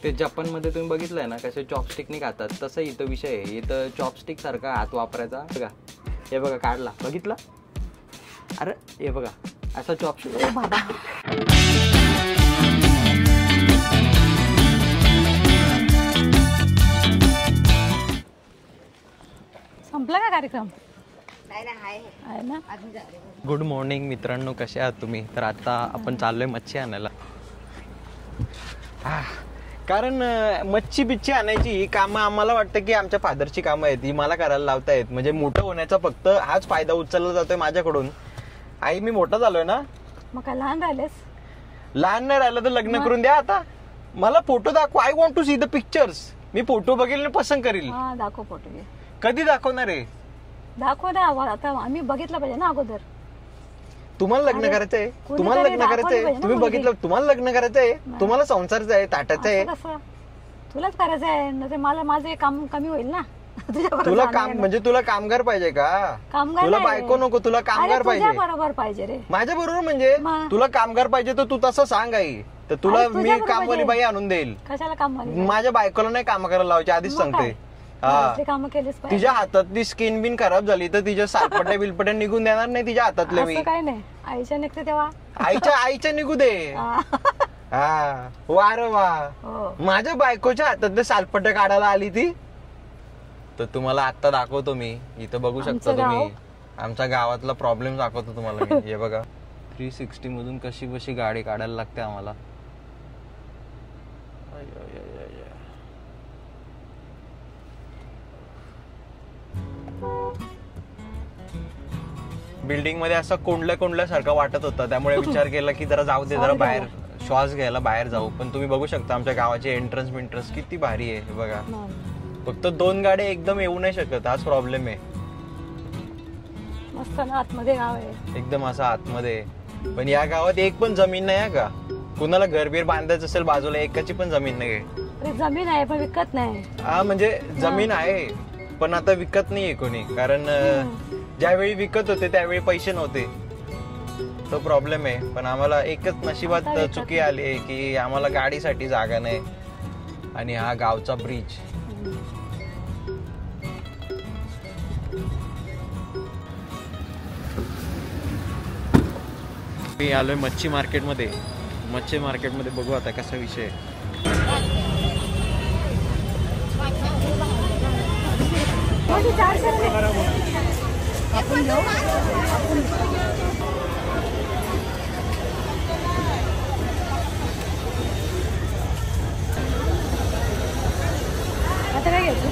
ते जपानमध्ये तुम्ही बघितलंय ना कसे चॉपस्टिकने खातात, तसं इथं विषय आहे. इथं चॉपस्टिक सारखा हात वापरायचा बघा. हे बघा काढला, बघितला? अरे हे बघा असा चॉपस्टिक. संपला का कार्यक्रम? आहे ना. गुड मॉर्निंग मित्रांनो, कसे आहात तुम्ही? तर आता आपण चाललोय मच्छी आणायला. कारण मच्छी बिच्छी आणायची ही कामं आम्हाला वाटतं की आमच्या फादरची कामं आहेत, ही मला करायला लावतायत. म्हणजे मोठं होण्याचा फक्त हाच फायदा उचलला जातोय माझ्याकडून. आई मी मोठा झालोय ना. मग काय लहान राहिलेस? लहान नाही राहिलं तर लग्न करून द्या. आता मला फोटो दाखव. I want to see the pictures. मी फोटो बघेल पसंत करील. दाखव फोटो. कधी दाखवणार आहे? दाखव ना. आता आम्ही बघितलं पाहिजे ना अगोदर. तुम्हाला लग्न करायचंय, तुम्हाला लग्न करायचंय, तुम्ही बघितलं, तुम्हाला लग्न करायचंय, तुम्हाला संसाराचं आहे, ताटाचं आहे. तुलाच करायचं आहे. मला माझं काम कमी होईल ना. तुला काम म्हणजे तुला कामगार पाहिजे का? तुला बायको नको, तुला कामगार पाहिजे. बरोबर पाहिजे रे. माझ्या बरोबर म्हणजे तुला कामगार पाहिजे तर तू तसं सांग आई, तर तुला मी कामवाली बाई आणून देईल. कशाला कामवाली? माझ्या बायकोला नाही काम करायला लावायचे, आधीच सांगते. काम केलेच पाहिजे. तिच्या हातातली स्किन बिन खराब झाली तर तिच्या सालपट्या बिलपट्या निघून देणार नाही तिच्या हातातले. मी काय नाही, आईच्या निघते तेव्हा आईच्या निघू दे. हा वा रे वा. माझ्या बायकोच्या हातातले सालपट्या काढायला आली ती. तर तुम्हाला आता दाखवतो मी. इथं बघू शकता तुम्ही आमच्या गावातला प्रॉब्लेम दाखवतो तुम्हाला मी. हे बघा 360 मधून कशी कशी गाडी काढायला लागते आम्हाला. बिल्डिंग मध्ये असं कोंडल्यासारखं वाटत होतं, त्यामुळे विचार केला की जरा जाऊ दे, जरा बाहेर श्वास घ्यायला बाहेर जाऊ. पण तुम्ही बघू शकता आमच्या गावाचे एंट्रन्स किती भारी आहे. हे बघा फक्त 2 गाड्या एकदम येऊ नाही शकत, हाच प्रॉब्लेम आहे. मस्त ना, आतमध्ये गाव आहे एकदम असं आतमध्ये. पण या गावात एक पण जमीन नाही का? कुणाला घरबीर बांधायचं असेल बाजूला एकाची पण जमीन नाही. जमीन आहे पण विकत नाही. हा म्हणजे जमीन आहे पण आता विकत नाहीये कोणी. कारण ज्यावेळी विकत होते त्यावेळी पैसे नव्हते, तो प्रॉब्लेम आहे. पण आम्हाला एकच नशिबात चुकी आली आहे की आम्हाला गाडीसाठी जागा नाही. आणि हा गावचा ब्रिज. मी आलोय मच्छी मार्केटमध्ये. मच्छी मार्केटमध्ये बघू आता कसा विषय. आता काय घ्यायचं?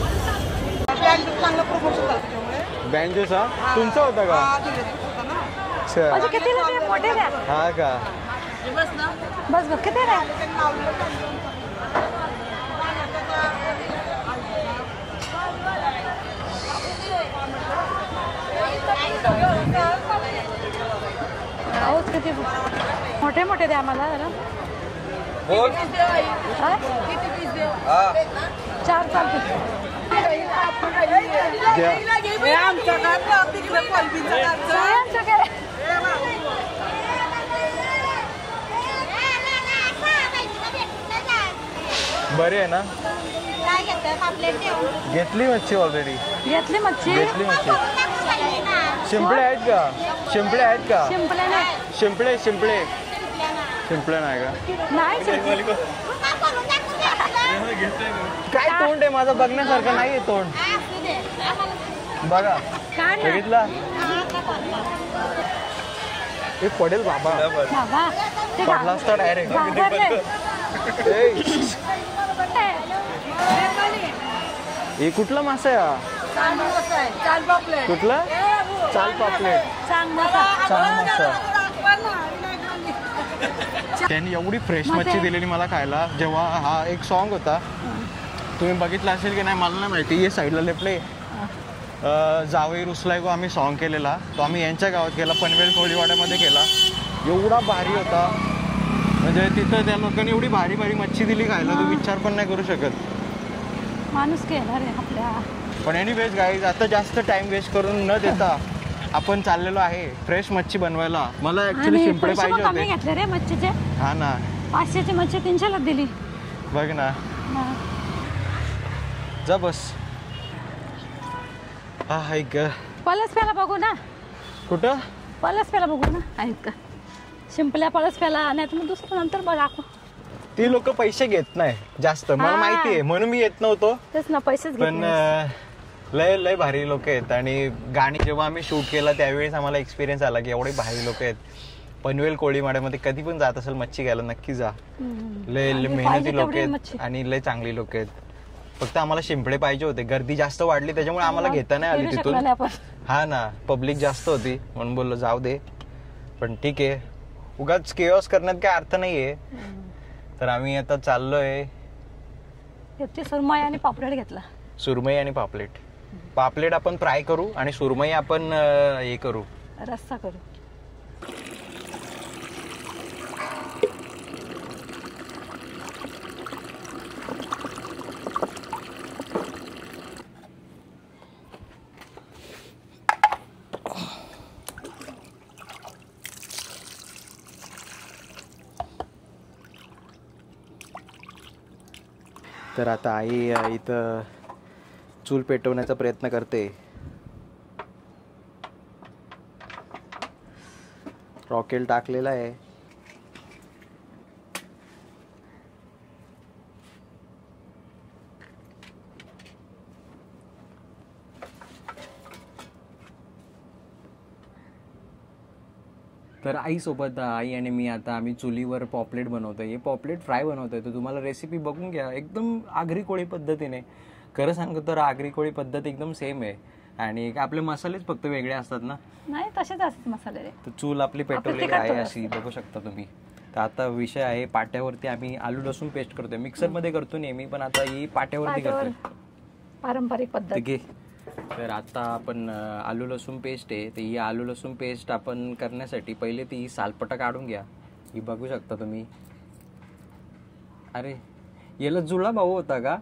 बँजोस हा तुमचा होता का? किती मोठे द्या. हा का? बस बघ किती द्या. किती मोठे मोठे द्या मला जरा. 4 चालते. बरी आहे ना? घेतली मच्छी ऑलरेडी. घेतली मच्छी. शिंपळे आहेत का? शिंपळे आहेत का? शिंपले नाही. शिंपळे नाही का? नाही. काय तोंड आहे माझं बघण्यासारखं नाहीये तोंड. बघा बघितला. हे पडेल बाबा. पडला असता डायरेक्ट. हे कुठला मासा आहे? कुठला? चाल पापलेट. चांग मासा. त्यांनी एवढी फ्रेश मच्छी दिलेली मला खायला. जेव्हा हा एक सॉन्ग होता, तुम्ही बघितला असेल की नाही मला नाही माहिती. हे साईडला लेपले जावई रुसलाय गो आम्ही सॉन्ग केलेला, तो आम्ही यांच्या गावात केला, पनवेल कोळीवाड्यामध्ये केला. एवढा भारी होता. म्हणजे तिथं त्या लोकांनी एवढी भारी भारी मच्छी दिली खायला, तू विचार पण नाही करू शकत. माणूस घेणार आहे आपल्या. पण एनिवेज गाईज, आता जास्त टाइम वेस्ट करून न देता आपण चाललेलो आहे फ्रेश मच्छी बनवायला. मला ऍक्च्युली शिंपडे पाहिजे होते. घेतले रे मच्छीचे. हा ना, 500ची मच्छी 300ला दिली. बघ ना. हा. जा बस. हा ऐक पळस प्याला बघू ना. कुठं पळस प्याला बघू ना. ऐक शिंपल्या पळस प्याला नाही तर मग दुसरं नंतर बघ दाखव. ती लोक पैसे घेत नाही जास्त मला हा. माहिती आहे म्हणून मी येत नव्हतो. तेच ना पैसेच घेत पण नाहीस. लय लय भारी लोक आहेत आणि गाणी जेव्हा आम्ही शूट केला त्यावेळेस आम्हाला एक्सपिरियन्स आला की एवढे भारी लोक आहेत. पनवेल कोळीवाड्यामध्ये कधी पण जात असेल मच्छी घ्यायला नक्की जा. लय आणि मेहनती पाहिजे लोक तेवढी आहेत मच्छी. आणि लय चांगली लोक आहेत. फक्त आम्हाला शिंपडे पाहिजे होते. गर्दी जास्त वाढली त्याच्यामुळे आम्हाला घेता नाही आली फिरू तिथून. शकलो नाही आपण. हा ना पब्लिक जास्त होती म्हणून बोललो जाऊ दे. पण ठीक आहे उगाच केओस करण्यात काय अर्थ नाहीये. तर आम्ही आता चाललोय. याची सुरमई आणि पापलेट घेतला. सुरमई आणि पापलेट. पापलेट आपण फ्राय करू आणि सुरमई आपण हे करू रस्सा करू. तर आता आई इथं चूल पेटवण्याचा प्रयत्न करते. रॉकेल टाकलेला आहे. तर आईसोबत आई आणि मी आता आम्ही चुलीवर पॉपलेट बनवतोय. हे पॉपलेट फ्राय बनवतोय. तर तुम्हाला रेसिपी बघून घ्या. एकदम आगरी कोळी पद्धतीने. खरं सांगतो तर आगरी कोळी पद्धत एकदम सेम आहे आणि आपले मसालेच फक्त वेगळे असतात ना. नाही तसेच असतात मसाले रे. तर चूल आपली पेटवलेली आहे अशी बघू शकता तुम्ही. तर आता विषय आहे पाट्यावरती आम्ही आलू लसूण पेस्ट करतोय. मिक्सरमध्ये करतो नेहमी पण आता ही पाट्यावरती करतोय. पारंपरिक पद्धत. ठीक आहे. तर आता आपण आलू लसूण पेस्ट आहे. तर ही आलू लसूण पेस्ट आपण करण्यासाठी पहिले ती सालपटा काढून घ्या. ही बघू शकता तुम्ही. अरे याला जुळा भाऊ होता का?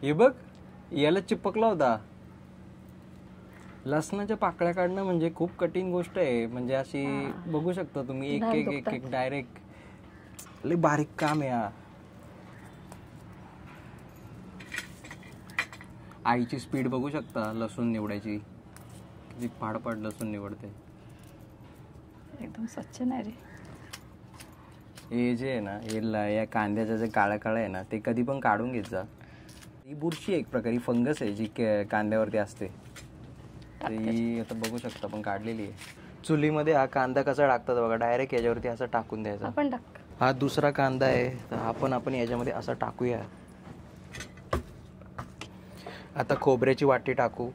हे बघ याला चिपकला होता. लसणाच्या पाकळ्या काढणं म्हणजे खूप कठीण गोष्ट आहे. म्हणजे अशी बघू शकता तुम्ही एक एक एक एक डायरेक्ट लय बारीक काम आहे हा. आईची स्पीड बघू शकता लसूण निवडायची. किती फाडफाड लसूण निवडते. एकदम स्वच्छ नाही रे. हे जे आहे ना हे या कांद्याचं जे काळा काळा आहे ना ते कधी पण काढून घेत जा. ही बुरशी एक प्रकारे फंगस आहे जी कांद्यावरती असते. ही आता बघू शकता पण काढलेली आहे. चुलीमध्ये हा कांदा कसा टाकतात बघा. डायरेक्ट याच्यावरती असं टाकून द्यायचा. आपण टाक. हा दुसरा कांदा आहे तर आपण याच्यामध्ये असं टाकूया. आता खोबऱ्याची वाटी टाकू.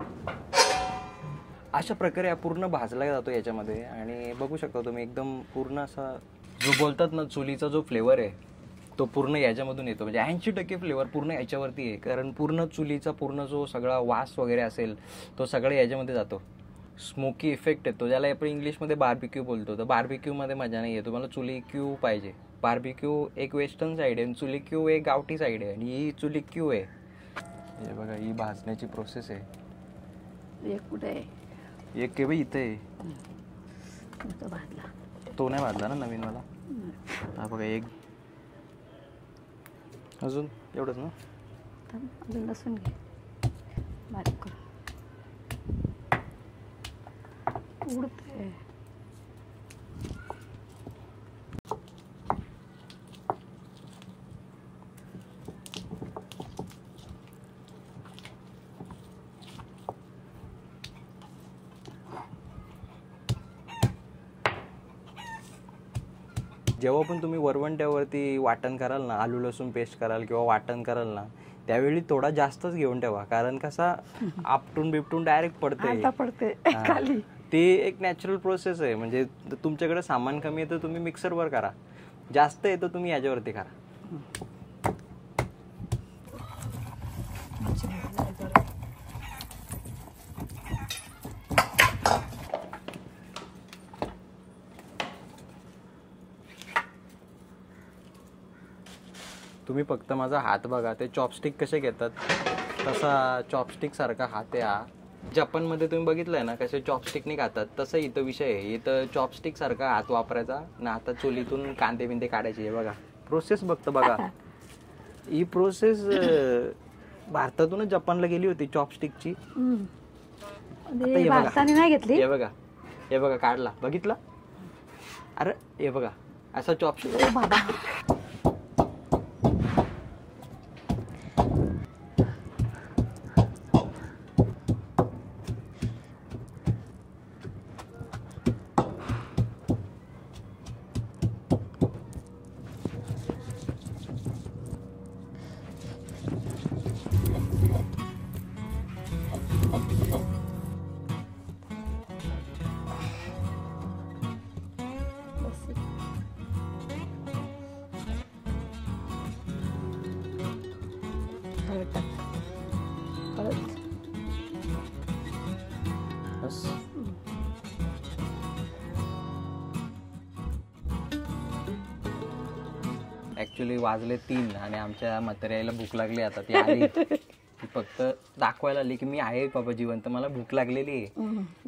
अशा प्रकारे हा पूर्ण भाजला जातो याच्यामध्ये आणि बघू शकता तुम्ही एकदम पूर्ण असा जो बोलतात ना चुलीचा जो फ्लेवर आहे तो पूर्ण याच्यामधून येतो. म्हणजे 80% फ्लेवर पूर्ण याच्यावरती आहे. कारण पूर्ण चुलीचा पूर्ण जो सगळा वास वगैरे असेल तो सगळं याच्यामध्ये जातो. स्मोकी इफेक्ट येतो ज्याला आपण इंग्लिशमध्ये बार्बिक्यू बोलतो. तर बार्बिक्यूमध्ये मजा नाही आहे. तुम्हाला चुली क्यू पाहिजे. बार्बिक्यू एक वेस्टर्न साईड आहे आणि चुली क्यू एक गावठी साईड आहे आणि ही चुली क्यू आहे. हे बघा ही भाजण्याची प्रोसेस आहे. एक कुठे आहे? एक केव्हा इथे आहे. भाजला तो नाही भाजला ना नवीन वाला. हा बघा एक अजून एवढंच ना. अजून लसूण घे बारीक करून. उडते. जेव्हा पण तुम्ही वरवंट्यावरती वाटण कराल ना आलू लसूण पेस्ट कराल किंवा वाटण कराल ना त्यावेळी थोडा जास्तच घेऊन ठेवा. कारण कसा आपटून बिपटून डायरेक्ट पडते खाली. ती एक नॅचरल प्रोसेस आहे. म्हणजे तुमच्याकडे सामान कमी आहे तर तुम्ही मिक्सरवर करा. जास्त आहे तर तुम्ही याच्यावरती करा. तुम्ही फक्त माझा हात बघा. ते चॉपस्टिक कसे घेतात तसा चॉपस्टिक सारखा हात आहे हा. जपानमध्ये तुम्ही बघितलंय ना कसे चॉपस्टिकने खातात तसं इथं विषय आहे. इथं चॉपस्टिक सारखा हात वापरायचा ना. आता चुलीतून कांदे बिंदे काढायचे. हे बघा प्रोसेस बघतो बघा. ही प्रोसेस भारतातूनच जपानला गेली होती चॉपस्टिकची. भारताने नाही घेतली. हे बघा काढला, बघितला. अरे हे बघा असा चॉपस्टिक. बाबा ऍक्च्युली वाजले 3 आणि आमच्या म्हाताऱ्याला भूक लागली. आता ती आली, ती फक्त दाखवायला आली की मी आहे बाबा जिवंत, मला भूक लागलेली आहे.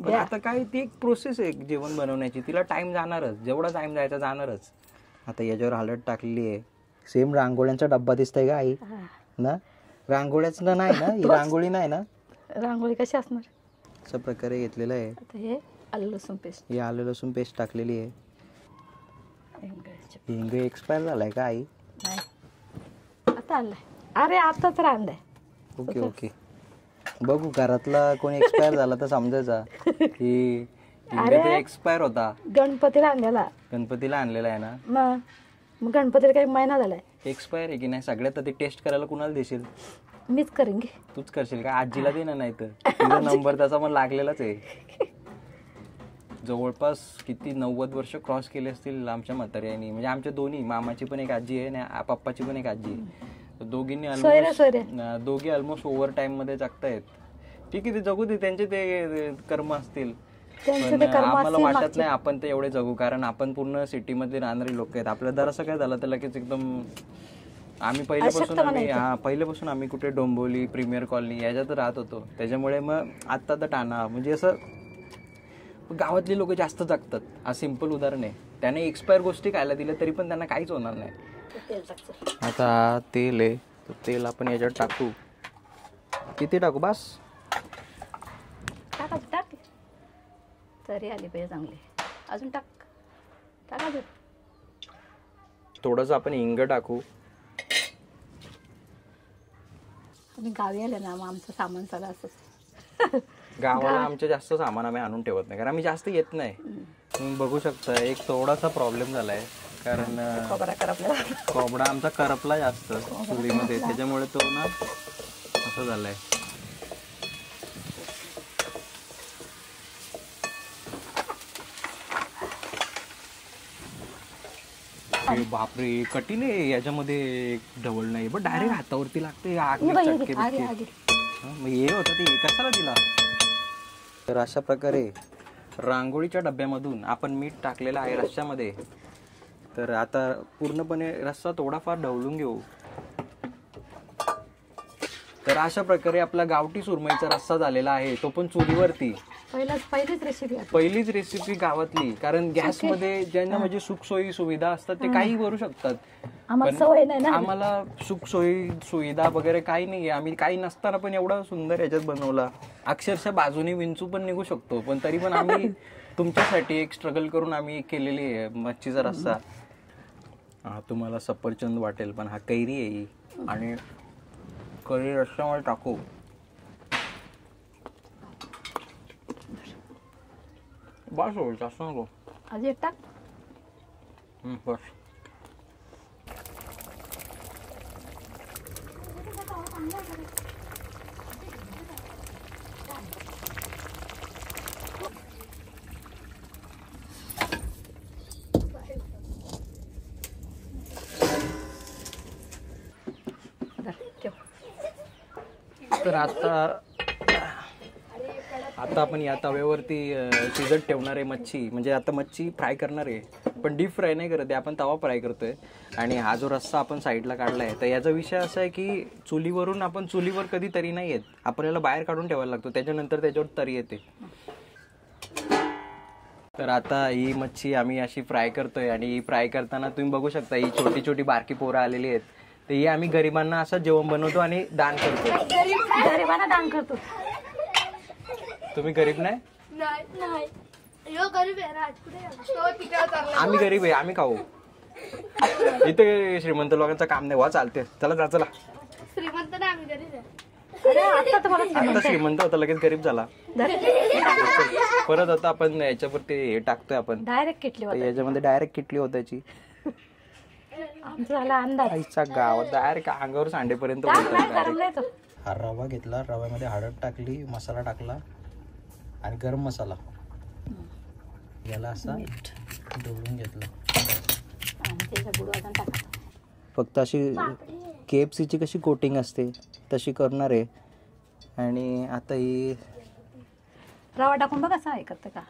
पण आता काय ती एक प्रोसेस आहे जेवण बनवण्याची, तिला टाइम जाणारच, जेवढा टाइम जायचा जाणारच. आता याच्यावर हळद टाकलेली आहे. सेम रांगोळ्यांचा डब्बा दिसतंय का आई ना? रांगोळ्याच नाही ना, ही रांगोळी नाही ना? रांगोळी कशी असणार? अशा प्रकारे घेतलेलं आहे. आता हे आलं लसूण पेस्ट, ही आलं लसूण पेस्ट टाकलेली आहे. हिंग एक्सपायर झालाय का आई? नाही आता आणलाय. अरे आता तर आणलाय. Okay okay. बघू घरातला कोणी एक्सपायर झाला तर समजायचा की एक्सपायर होता. गणपतीला आणलेला. गणपतीला आणलेला आहे ना? मग गणपतीला काही महिना झालाय. एक्सपायर आहे की नाही सगळ्यात आधी टेस्ट करायला कुणाला देशील? मीच करेन की. तूच करशील का? आजीला दे ना, नाही तर तुझा नंबर त्याचा पण लागलेलाच आहे. जवळपास किती 90 वर्ष क्रॉस केले असतील आमच्या म्हाताऱ्यांनी. म्हणजे आमच्या दोन्ही मामाची पण एक आजी आहे आणि पप्पाची पण एक आजी आहे. दोघींनी दोघी ऑलमोस्ट ओव्हर टाइम मध्ये जगतायत. ठीक आहे, ते जगू दे, त्यांचे ते कर्म असतील. पण आम्हाला वाटत नाही आपण ते एवढे जगू, कारण आपण पूर्ण सिटी मध्ये राहणारी लोक आहेत. आपल्या जरासं काय झालं तर लगेच एकदम आम्ही पहिल्यापासून आम्ही कुठे डोंबिवली, प्रीमियर कॉलनी याच्यात राहत होतो. त्याच्यामुळे मग आता तर टाणा म्हणजे असं गावातली लोक जास्त जगतात. हा सिंपल उदाहरण आहे. त्याने एक्सपायर गोष्टी खायला दिल्या तरी पण त्यांना काहीच होणार नाही. आता तेल आहे, तेल आपण याच्यात टाकू. किती टाकू? बस टाक तरी आली पाहिजे चांगली. अजून टाक अजून थोडंसं आपण हिंग टाकू. आम्ही गावी आले ना, मग आमचं सामान सगळं असं. गावाला आमच्या जास्त सामान आम्ही आणून ठेवत नाही, कारण आम्ही जास्त येत नाही. तुम्ही बघू शकता एक थोडासा प्रॉब्लेम झालाय, कारण कोंबडा आमचा करपला जास्त चुलीमध्ये, त्याच्यामुळे तो ना असं झालाय. बापरे, कठीण आहे याच्यामध्ये ढवळ नाही, पण डायरेक्ट हातावरती लागते. हे होतं ते कशाला दिला? तर अशा प्रकारे रांगोळीच्या डब्यामधून आपण मीठ टाकलेलं आहे रश्श्यामध्ये. तर आता पूर्णपणे रस्सा थोडाफार ढवळून घेऊ. तर अशा प्रकारे आपला गावठी सुरमईचा रस्सा झालेला आहे, तो पण चुलीवरती. पहिलीच रेसिपी गावातली, कारण गॅसमध्ये ज्यांना म्हणजे सुखसोयी सुविधा असतात ते काही करू शकतात. आम्हाला सुखसोयी सुविधा वगैरे काही नाही. आम्ही काही नसताना पण एवढा सुंदर याच्यात बनवला. अक्षरशः बाजूने विंचू पण निघू शकतो, पण तरी पण आम्ही तुमच्यासाठी एक स्ट्रगल करून आम्ही केलेली आहे मच्छीचा रस्सा. हा तुम्हाला सफरचंद वाटेल, पण हा कैरी आहे. आणि कैरी रस्स्यामध्ये टाकू. बस होईल, जास्त नको. अजून टाक. बस. तर आता आपण या तव्यावरती शिजत ठेवणार आहे मच्छी. म्हणजे आता मच्छी फ्राय करणार आहे, पण डीप फ्राय नाही करत आहे आपण, तवा फ्राय करतोय. आणि हा जो रस्सा आपण साईडला काढला आहे, तर याचा विषय असा आहे की चुलीवरून आपण चुलीवर कधी तरी नाही येत, आपण याला बाहेर काढून ठेवायला लागतो, त्याच्यानंतर त्याच्यावर तरी येते. तर आता ही मच्छी आम्ही अशी फ्राय करतोय, आणि फ्राय करताना तुम्ही बघू शकता ही छोटी छोटी बारकी पोरं आलेली आहेत. तर हे आम्ही गरिबांना असं जेवण बनवतो आणि दान करतो. गरिबांना दान करतो. तुम्ही गरीब नाही? नाही यो गरीब आहे राज कुठे तो तिकडे चालला. आम्ही गरीब आहे, आम्ही खाऊ. इथे श्रीमंत लोकांचं काम नाही. वा चालते, चला चला. श्रीमंत नाही आम्ही गरीब आहे. अरे आता तुम्हाला आता श्रीमंत होता लगेच गरीब झाला. परत आता आपण याच्यावरती हे टाकतोय आपण डायरेक्ट किटली होत. याच्यामध्ये डायरेक्ट किटली होतायची. आमचा झाला अंदाज. आईचा गावात डायरेक्ट अंगावर सांडेपर्यंत गरम नाही तो. हा रवा घेतला, रव्यामध्ये हळद टाकली, मसाला टाकला आणि गरम मसाला याला असा ढवळून घेतला. आणि त्याचा गुड अजून टाका. फक्त अशी KFCची कशी कोटिंग असते तशी करणार आहे. आणि आता ही रवा टाकून बघ असं ऐकत का.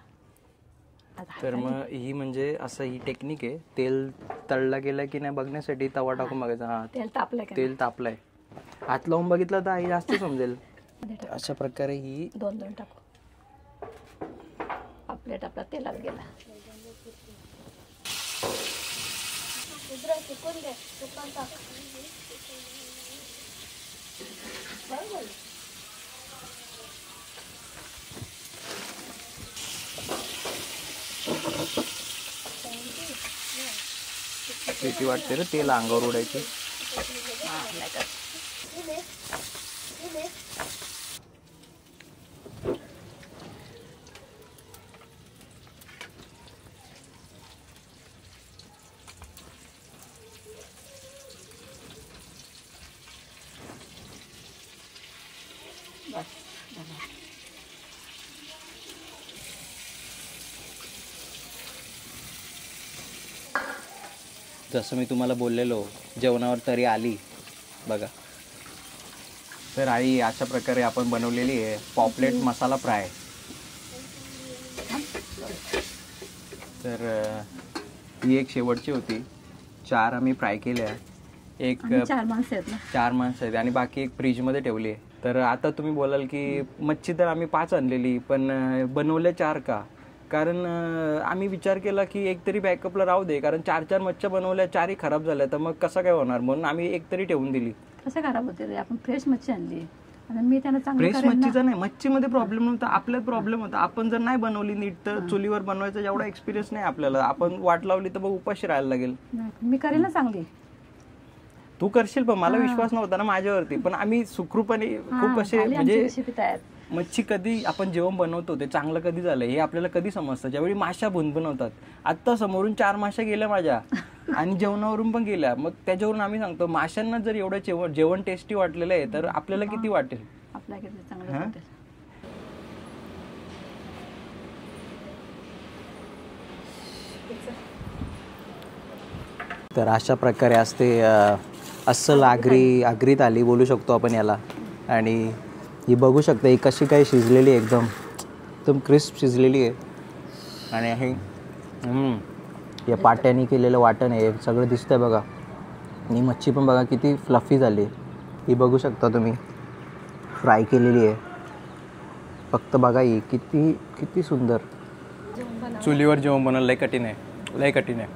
तर मग ही म्हणजे असं ही टेक्निक आहे. तेल तळला गेलं की नाही बघण्यासाठी तवा टाकून बघायचा. हा तेल तापलंय का. तेल तापलंय. हात लावून बघितलं तर आई जास्त समजेल. अशा प्रकारे ही दोन टाकू. प्लेट आपला तेलात गेला. भीती वाटते रे तेल अंगावर उडायची. जसं मी तुम्हाला बोललेलो जेवणावर तरी आली बघा. तर आई अशा प्रकारे आपण बनवलेली आहे पॉपलेट मसाला फ्राय. तर ही एक शेवटची होती. 4 आम्ही फ्राय केल्या. एक 4 माणसं आहेत ना. 4 माणसं आहेत आणि बाकी एक फ्रीजमध्ये ठेवली आहे. तर आता तुम्ही बोलाल की मच्छी तर आम्ही 5 आणलेली पण बनवल्या 4 का. कारण आम्ही विचार केला की एक तरी बॅकअपला राहू दे. कारण 4 मच्छ्या बनवल्या 4ही खराब झाल्या तर मग कसं काय होणार. म्हणून आम्ही एक तरी ठेवून दिली. कसं खराब होते. आपण फ्रेश मच्छी आणली आणि मी त्यांना चांगली फ्रेश मच्छीचा नाही, मच्छीमध्ये प्रॉब्लेम नव्हता, आपल्यात प्रॉब्लेम होता. आपण जर नाही बनवली नीट तर चुलीवर बनवायचा एवढा एक्सपिरियन्स नाही आपल्याला. आपण वाट लावली तर मग उपाशी राहायला लागेल. मी करेल ना चांगली. तू करशील पण मला विश्वास नव्हता ना माझ्यावरती. पण आम्ही सुखरूपणे खूप असे म्हणजे मच्छी कधी आपण जेवण बनवतो ते चांगलं कधी झालं हे आपल्याला कधी समजतं ज्यावेळी माशा बनवतात. आत्ता समोरून 4 माशा गेल्या माझ्या आणि जेवणावरून पण गेल्या. मग त्याच्यावरून आम्ही सांगतो माशांना जर एवढं जेवण टेस्टी वाटलेलं आहे तर आपल्याला किती वाटेल. आपल्याला किती चांगलं वाटेल. तर अशा प्रकारे असते अस्सल आगरीत आली बोलू शकतो आपण याला. आणि ही बघू शकता ही कशी काय शिजलेली आहे. एकदम क्रिस्प शिजलेली आहे. आणि हे या पाट्याने केलेलं वाटण आहे सगळं दिसतंय बघा. आणि मच्छी पण बघा किती फ्लफी झाली. ही बघू शकता तुम्ही फ्राय केलेली आहे. फक्त बघा ही किती सुंदर. चुलीवर जेवण बनवलं लय कठीण आहे, लय कठीण आहे.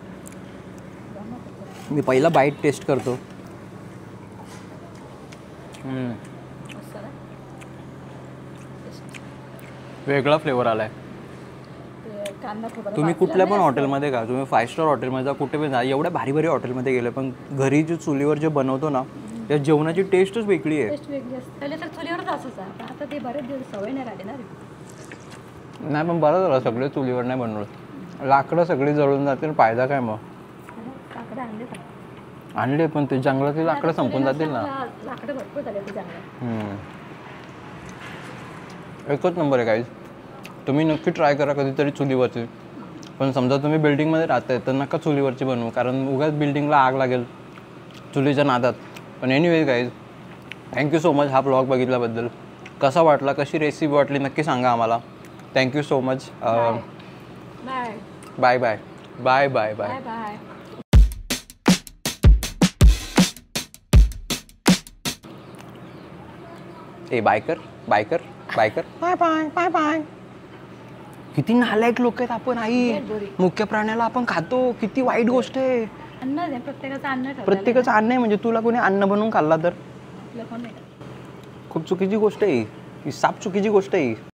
मी पहिला बाईट टेस्ट करतो. वेगळा फ्लेवर आलाय. तुम्ही कुठल्या पण हॉटेलमध्ये का, तुम्ही 5 स्टार हॉटेलमध्ये जा, कुठे पण जा, एवढ्या भारी भारी हॉटेलमध्ये गेले पण घरी जे चुलीवर जे बनवतो ना त्या जेवणाची टेस्टच वेगळी आहे. पहिले तर चुलीवरच असायचं. आता ते बरेच दिवस सवय नाही राहिली ना. नाही पण बरं झालं सगळे चुलीवर नाही बनवलं. लाकडं सगळी जळून जातील, फायदा काय मग. आणले पण ते जंगलातली लाकडं संपून जातील ना. लाकडं भरपूर झाले ते जंगलात. एकच नंबर आहे गाईज. तुम्ही नक्की ट्राय करा कधीतरी चुलीवरची. पण समजा तुम्ही बिल्डिंगमध्ये राहताय तर नका चुलीवरची बनवू कारण उगाच बिल्डिंगला आग लागेल चुलीच्या नादात. पण anyways guys thank you so much हा ब्लॉग बघितल्याबद्दल. कसा वाटला, कशी रेसिपी वाटली नक्की सांगा आम्हाला. Thank you so much. Bye bye bye bye bye bye bye. A biker bye bye bye bye. किती नालायक लोक आहेत आपण आई. मुख्य प्राण्याला आपण खातो, किती वाईट गोष्ट आहे. अन्न दे, प्रत्येकाचं अन्न ठेवलेलं आहे. प्रत्येकाचं अन्न आहे म्हणजे तुला कोणी अन्न बनवून खाल्ला तर आपलं कोण नाही. खूप चुकीची गोष्ट आहे ही साप चुकीची गोष्ट आहे.